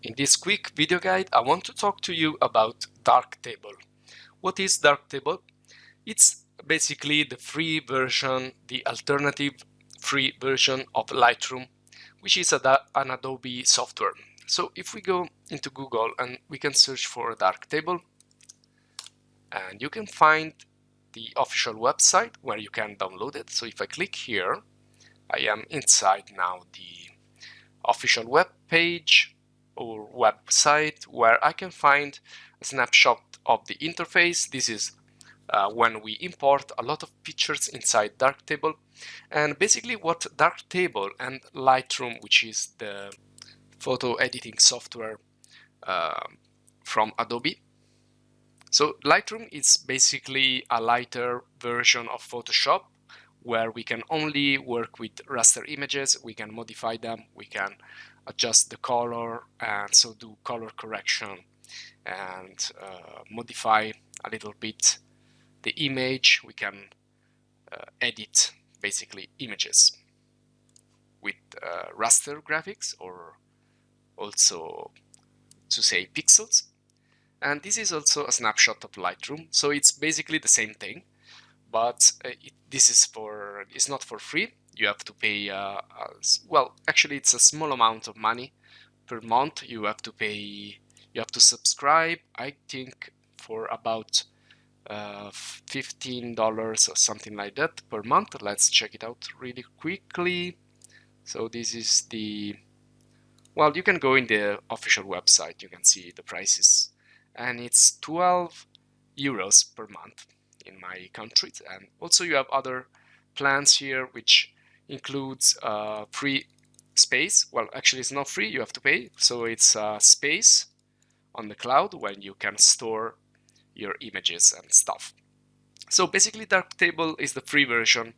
In this quick video guide, I want to talk to you about Darktable. What is Darktable? It's basically the free version, the alternative free version of Lightroom, which is an Adobe software. So if we go into Google and we can search for Darktable, and you can find the official website where you can download it. So if I click here, I am inside now the official web page or website where I can find a snapshot of the interface. This is when we import a lot of pictures inside Darktable, and basically what Darktable and Lightroom, which is the photo editing software from Adobe. So Lightroom is basically a lighter version of Photoshop where we can only work with raster images, we can modify them, we can adjust the color and so do color correction and modify a little bit the image. We can edit basically images with raster graphics, or also to say pixels. And this is also a snapshot of Lightroom, so it's basically the same thing, but it's not for free. You have to pay well, actually it's a small amount of money per month. You have to subscribe, I think, for about $15 or something like that per month. Let's check it out really quickly. So this is well, you can go in the official website, you can see the prices, and it's 12 euros per month in my country. And also you have other plans here which includes free space. Well, actually it's not free, you have to pay. So it's space on the cloud when you can store your images and stuff. So basically Darktable is the free version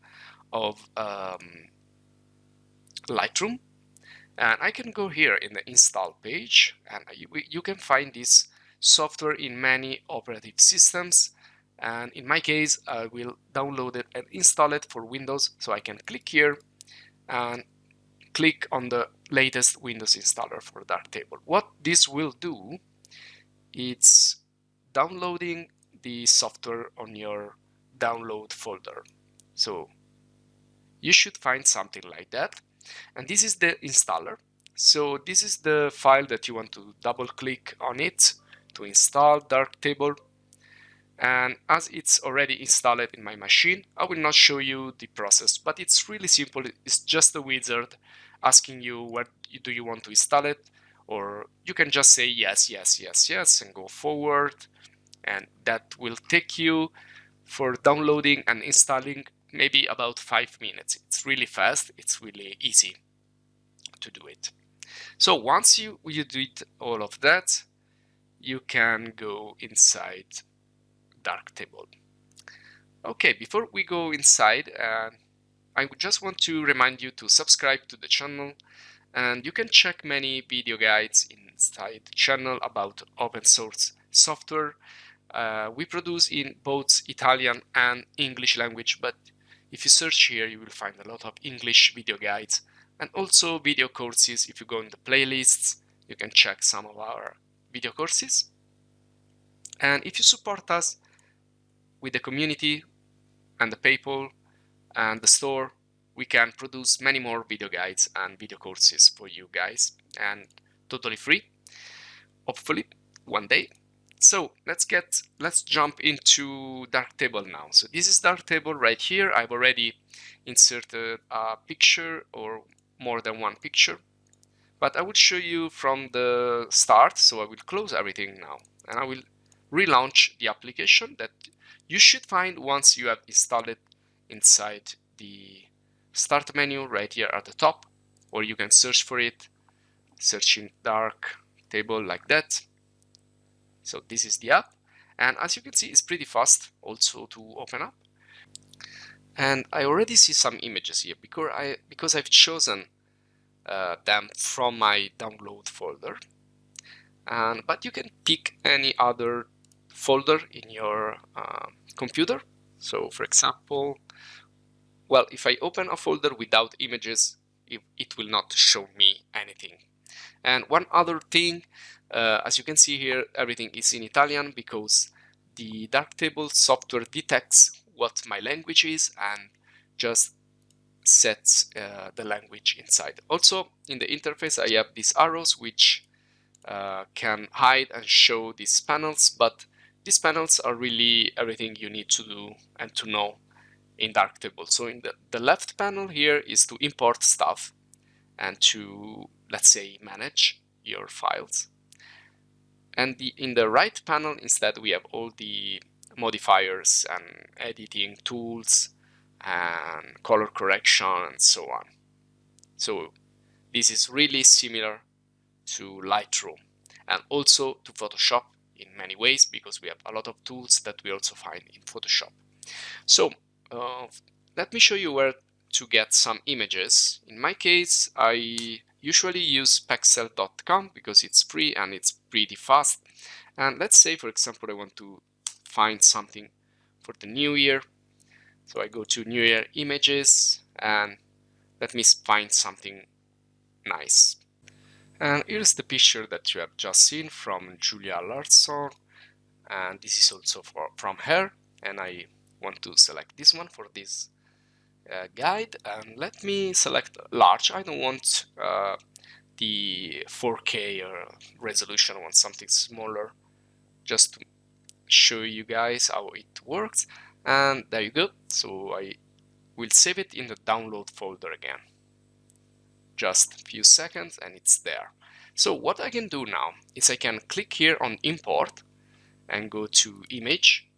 of Lightroom, and I can go here in the install page, and you can find this software in many operative systems, and in my case I will download it and install it for Windows. So I can click here and click on the latest Windows installer for Darktable. What this will do, it's downloading the software on your download folder. So you should find something like that, and this is the installer. So this is the file that you want to double click on it to install Darktable. And as it's already installed in my machine, I will not show you the process, but it's really simple. It's just a wizard asking you what do you want to install it, or you can just say yes, yes, yes, yes, and go forward, and that will take you for downloading and installing maybe about 5 minutes. It's really fast, it's really easy to do it. So once you did all of that, you can go inside Darktable. Okay, before we go inside, I just want to remind you to subscribe to the channel, and you can check many video guides inside the channel about open source software. We produce in both Italian and English language, but if you search here you will find a lot of English video guides and also video courses. If you go in the playlists, you can check some of our video courses. And if you support us with the community and the PayPal and the store, we can produce many more video guides and video courses for you guys, and totally free, hopefully one day. So let's jump into Darktable now. So this is Darktable right here. I've already inserted a picture or more than one picture, but I will show you from the start. So I will close everything now and I will relaunch the application that you should find once you have installed it inside the start menu right here at the top, or you can search for it, searching Darktable like that. So this is the app, and as you can see it's pretty fast also to open up. And I already see some images here because I've chosen them from my download folder, but you can pick any other folder in your computer. So for example, well, if I open a folder without images, it will not show me anything. And one other thing, as you can see here, everything is in Italian because the Darktable software detects what my language is and just sets the language inside. Also, in the interface, I have these arrows which can hide and show these panels, but these panels are really everything you need to do and to know in Darktable. So in the left panel here is to import stuff and to, let's say, manage your files. And in the right panel, instead, we have all the modifiers and editing tools and color correction and so on. So this is really similar to Lightroom and also to Photoshop in many ways, because we have a lot of tools that we also find in Photoshop. So let me show you where to get some images. In my case, I usually use pexel.com because it's free and it's pretty fast. And let's say, for example, I want to find something for the new year. So I go to New Year Images and let me find something nice. And here's the picture that you have just seen from Julia Larson, and this is also from her, and I want to select this one for this guide, and let me select large. I don't want the 4K or resolution, I want something smaller just to show you guys how it works. And there you go. So I will save it in the download folder again. Just a few seconds and it's there. So what I can do now is I can click here on import and go to image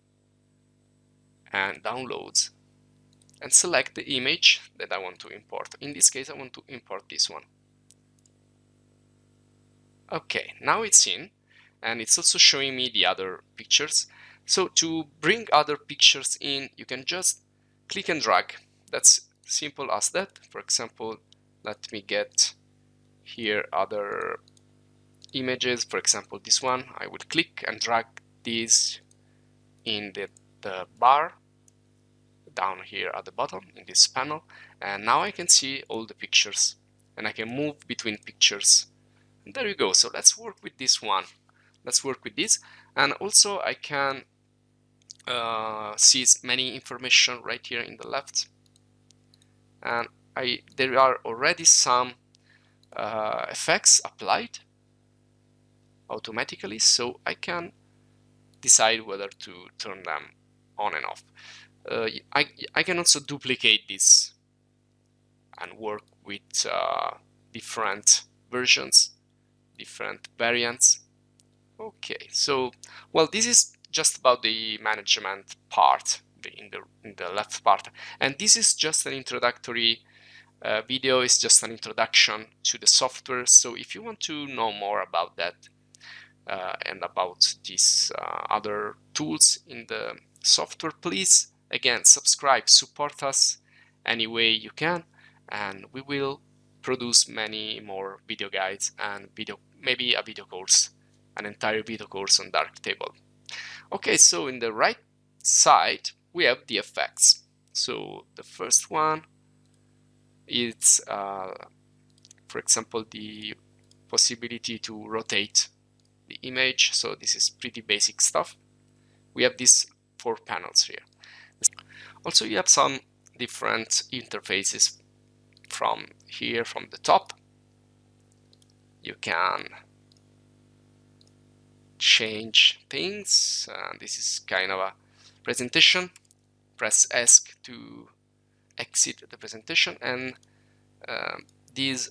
and downloads and select the image that I want to import. In this case, I want to import this one. Okay, now it's in, and it's also showing me the other pictures. So to bring other pictures in, you can just click and drag. That's simple as that. For example, let me get here other images. For example, this one, I would click and drag these in the bar down here at the bottom in this panel, and now I can see all the pictures and I can move between pictures. And there you go. So let's work with this one. Let's work with this, and also I can see many information right here in the left, and there are already some effects applied automatically, so I can decide whether to turn them on and off. I can also duplicate this and work with different versions, different variants. Okay, so well, this is just about the management part in the left part, and this is just an introductory video. Is just an introduction to the software. So if you want to know more about that and about these other tools in the software, please again subscribe, support us any way you can, and we will produce many more video guides and maybe a video course, an entire video course on Darktable. Okay, so in the right side we have the effects. So the first one is for example, the possibility to rotate the image. So this is pretty basic stuff. We have these 4 panels here. Also, you have some different interfaces from here, from the top. You can change things. This is kind of a presentation. Press ESC to exit the presentation, and these,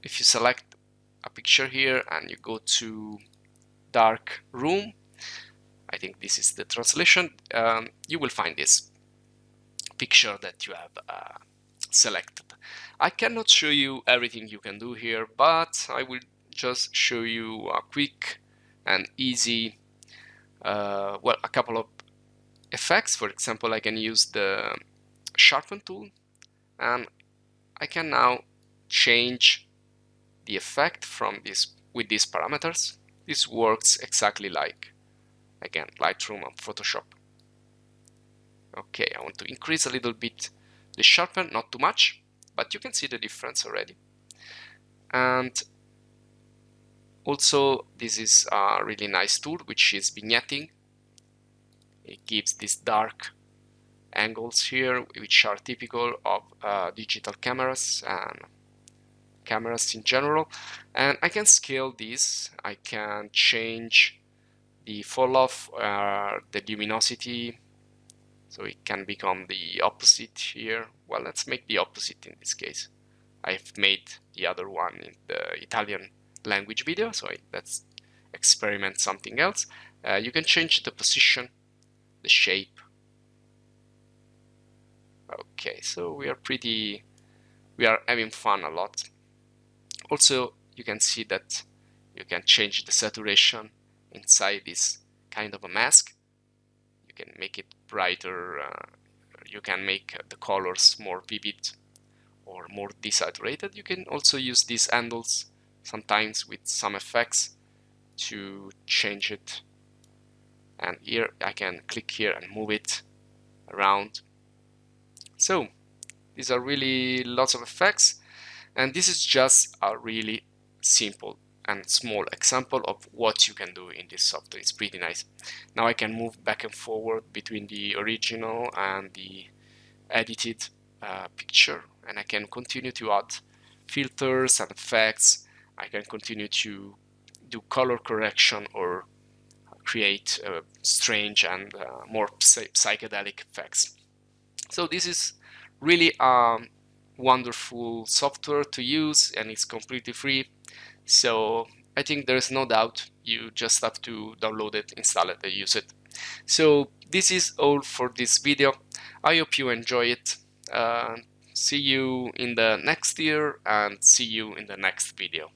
if you select a picture here and you go to dark room, I think this is the translation, you will find this picture that you have selected. I cannot show you everything you can do here, but I will just show you a quick and easy, well, a couple of effects. For example, I can use the Sharpen Tool, and I can now change the effect from this with these parameters. This works exactly like, again, Lightroom and Photoshop. Okay, I want to increase a little bit the sharpen, not too much, but you can see the difference already. And also this is a really nice tool, which is Vignetting. It gives these dark angles here, which are typical of digital cameras and cameras in general. And I can scale this. I can change the fall off, the luminosity, so it can become the opposite here. Well, let's make the opposite in this case. I've made the other one in the Italian language video, so let's experiment something else. You can change the position, the shape. Okay, so we are having fun a lot. Also, you can see that you can change the saturation inside this kind of a mask. You can make it brighter, you can make the colors more vivid or more desaturated. You can also use these handles sometimes with some effects to change it. And here I can click here and move it around. So these are really lots of effects, and this is just a really simple and small example of what you can do in this software. It's pretty nice. Now I can move back and forward between the original and the edited picture, and I can continue to add filters and effects. I can continue to do color correction or create strange and more psychedelic effects. So this is really wonderful software to use, and it's completely free. So I think there's no doubt. You just have to download it, install it, and use it. So this is all for this video. I hope you enjoy it. See you in the next year, and see you in the next video.